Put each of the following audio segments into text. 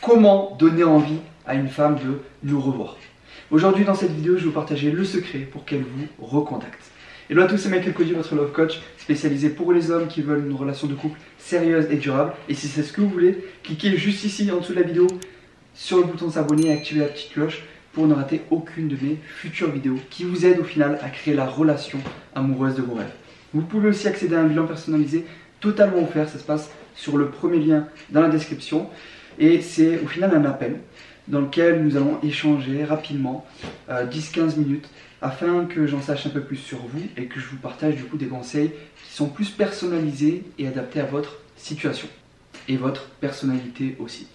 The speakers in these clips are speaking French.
Comment donner envie à une femme de nous revoir? Aujourd'hui dans cette vidéo, je vais vous partager le secret pour qu'elle vous recontacte. Hello à tous, c'est Michael Cody, votre love coach spécialisé pour les hommes qui veulent une relation de couple sérieuse et durable. Et si c'est ce que vous voulez, cliquez juste ici en dessous de la vidéo sur le bouton s'abonner et activez la petite cloche pour ne rater aucune de mes futures vidéos qui vous aident au final à créer la relation amoureuse de vos rêves. Vous pouvez aussi accéder à un bilan personnalisé totalement offert, ça se passe sur le premier lien dans la description. Et c'est au final un appel dans lequel nous allons échanger rapidement 10-15 minutes afin que j'en sache un peu plus sur vous et que je vous partage du coup des conseils qui sont plus personnalisés et adaptés à votre situation et votre personnalité aussi.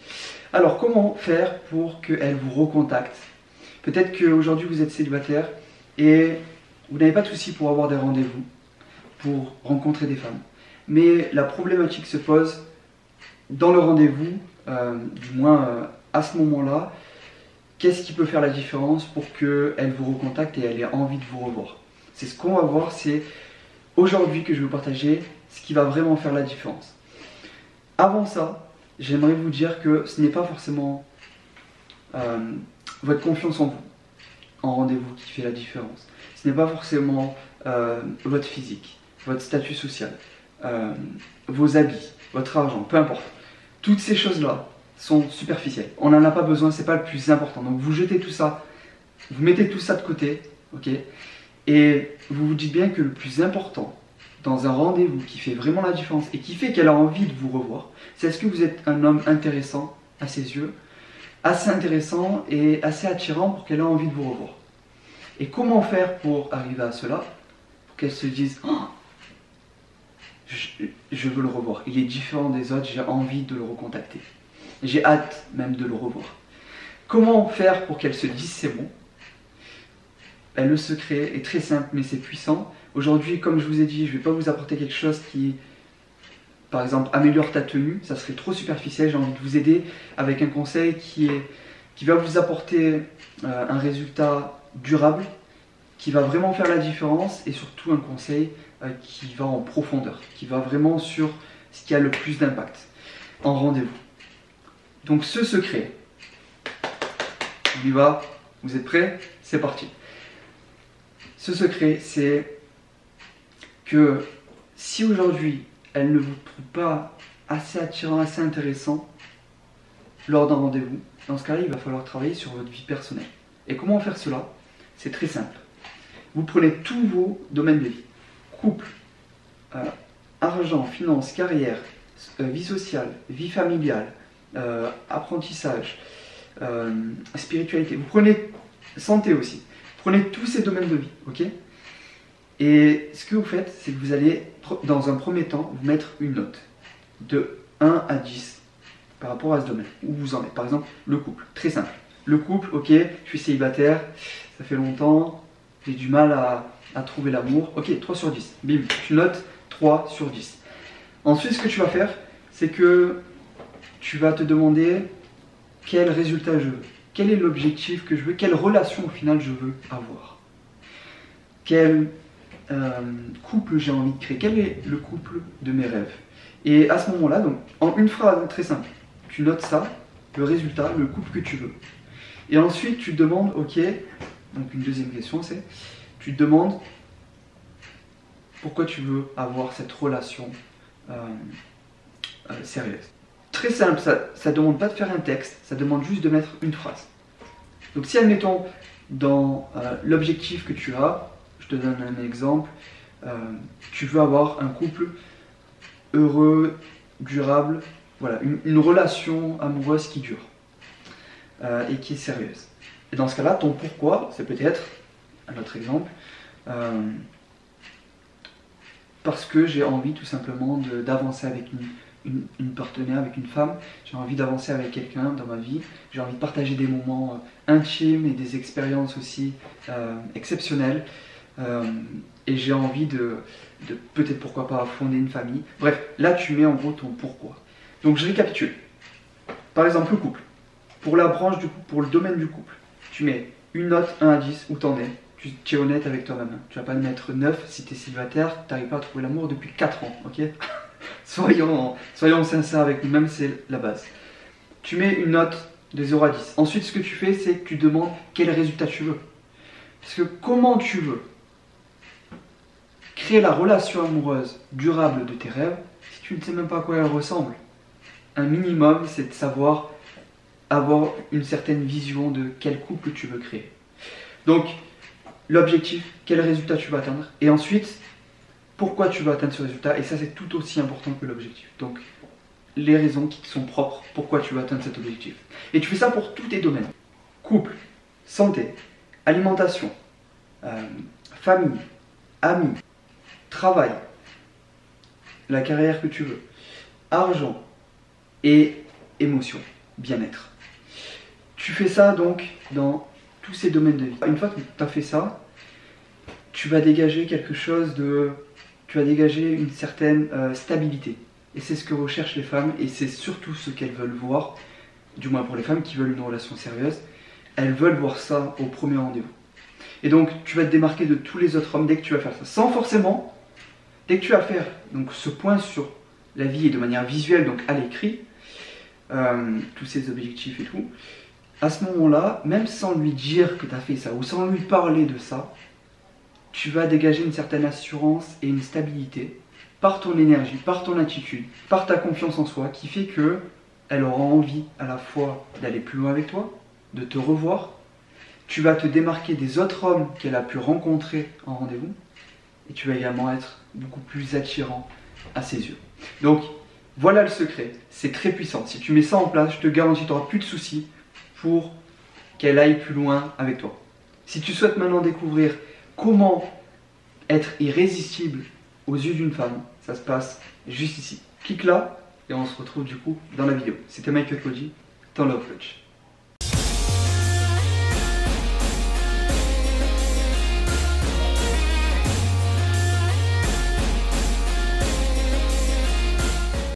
Alors comment faire pour qu'elle vous recontacte? Peut-être qu'aujourd'hui vous êtes célibataire et vous n'avez pas de soucis pour avoir des rendez-vous, pour rencontrer des femmes. Mais la problématique se pose dans le rendez-vous, du moins à ce moment-là. Qu'est-ce qui peut faire la différence pour qu'elle vous recontacte et elle ait envie de vous revoir? C'est ce qu'on va voir, c'est aujourd'hui que je vais vous partager ce qui va vraiment faire la différence. Avant ça, j'aimerais vous dire que ce n'est pas forcément votre confiance en vous, en rendez-vous, qui fait la différence. Ce n'est pas forcément votre physique, votre statut social, vos habits, votre argent, peu importe. Toutes ces choses-là sont superficielles. On n'en a pas besoin, c'est pas le plus important. Donc vous jetez tout ça, vous mettez tout ça de côté, ok? Et vous vous dites bien que le plus important dans un rendez-vous qui fait vraiment la différence et qui fait qu'elle a envie de vous revoir, c'est est-ce que vous êtes un homme intéressant à ses yeux, assez intéressant et assez attirant pour qu'elle ait envie de vous revoir. Et comment faire pour arriver à cela? Pour qu'elle se dise oh, je veux le revoir, il est différent des autres, j'ai envie de le recontacter. J'ai hâte même de le revoir. Comment faire pour qu'elle se dise c'est bon? Le secret est très simple mais c'est puissant. Aujourd'hui, comme je vous ai dit, je ne vais pas vous apporter quelque chose qui, par exemple, améliore ta tenue. Ça serait trop superficiel. J'ai envie de vous aider avec un conseil qui va vous apporter un résultat durable, qui va vraiment faire la différence et surtout un conseil qui va en profondeur, qui va vraiment sur ce qui a le plus d'impact en rendez-vous. Donc ce secret, on y va, vous êtes prêts? C'est parti. Ce secret, c'est que si aujourd'hui elle ne vous trouve pas assez attirant, assez intéressant lors d'un rendez-vous, dans ce cas-là, il va falloir travailler sur votre vie personnelle. Et comment faire cela? C'est très simple. Vous prenez tous vos domaines de vie. Couple, argent, finances, carrière, vie sociale, vie familiale, apprentissage, spiritualité. Vous prenez santé aussi. Vous prenez tous ces domaines de vie, ok? Et ce que vous faites, c'est que vous allez, dans un premier temps, vous mettre une note de 1 à 10 par rapport à ce domaine, où vous en êtes. Par exemple, le couple, très simple. Le couple, ok, je suis célibataire, ça fait longtemps, j'ai du mal à trouver l'amour. Ok, 3 sur 10, bim, tu notes 3 sur 10. Ensuite, ce que tu vas faire, c'est que tu vas te demander quel résultat je veux, quel est l'objectif que je veux, quelle relation au final je veux avoir, quel couple j'ai envie de créer, quel est le couple de mes rêves. Et à ce moment-là, donc en une phrase très simple, tu notes ça, le résultat, le couple que tu veux. Et ensuite tu te demandes, ok, donc une deuxième question c'est, tu te demandes pourquoi tu veux avoir cette relation sérieuse. Très simple, ça ne demande pas de faire un texte, ça demande juste de mettre une phrase. Donc si admettons dans l'objectif que tu as, je te donne un exemple, tu veux avoir un couple heureux, durable, voilà, une relation amoureuse qui dure et qui est sérieuse. Et dans ce cas-là, ton pourquoi, c'est peut-être, un autre exemple, parce que j'ai envie tout simplement d'avancer avec une partenaire, avec une femme, j'ai envie d'avancer avec quelqu'un dans ma vie, j'ai envie de partager des moments intimes et des expériences aussi exceptionnelles, et j'ai envie de peut-être pourquoi pas fonder une famille. Bref, là tu mets en gros ton pourquoi. Donc je récapitule. Par exemple le couple, pour la branche du couple, pour le domaine du couple, tu mets une note 1 à 10 où t'en es. Tu es honnête avec toi-même. Tu vas pas te mettre 9 si tu es célibataire, tu n'arrives pas à trouver l'amour depuis 4 ans, ok? Soyons sincères avec nous-mêmes, c'est la base. tu mets une note de 0 à 10. Ensuite, ce que tu fais, c'est que tu demandes quel résultat tu veux. Parce que comment tu veux créer la relation amoureuse durable de tes rêves si tu ne sais même pas à quoi elle ressemble? Un minimum, c'est de savoir avoir une certaine vision de quel couple tu veux créer. Donc, l'objectif, quel résultat tu vas atteindre, et ensuite, pourquoi tu veux atteindre ce résultat, et ça c'est tout aussi important que l'objectif. Donc, les raisons qui te sont propres, pourquoi tu veux atteindre cet objectif. Et tu fais ça pour tous tes domaines. Couple, santé, alimentation, famille, amis, travail, la carrière que tu veux, argent et émotion, bien-être. Tu fais ça donc dans tous ces domaines de vie. Une fois que tu as fait ça, tu vas dégager quelque chose de... Tu vas dégager une certaine stabilité. Et c'est ce que recherchent les femmes, et c'est surtout ce qu'elles veulent voir, du moins pour les femmes qui veulent une relation sérieuse, elles veulent voir ça au premier rendez-vous. Et donc tu vas te démarquer de tous les autres hommes dès que tu vas faire ça, sans forcément, dès que tu vas faire donc, ce point sur la vie et de manière visuelle, donc à l'écrit, tous ces objectifs et tout, à ce moment-là, même sans lui dire que tu as fait ça, ou sans lui parler de ça, tu vas dégager une certaine assurance et une stabilité par ton énergie, par ton attitude, par ta confiance en soi, qui fait que elle aura envie à la fois d'aller plus loin avec toi, de te revoir. Tu vas te démarquer des autres hommes qu'elle a pu rencontrer en rendez-vous, et tu vas également être beaucoup plus attirant à ses yeux. Donc, voilà le secret. C'est très puissant. Si tu mets ça en place, je te garantis, tu n'auras plus de soucis pour qu'elle aille plus loin avec toi. Si tu souhaites maintenant découvrir comment être irrésistible aux yeux d'une femme, ça se passe juste ici. Clique là et on se retrouve du coup dans la vidéo. C'était Michael Koji, ton Love Coach.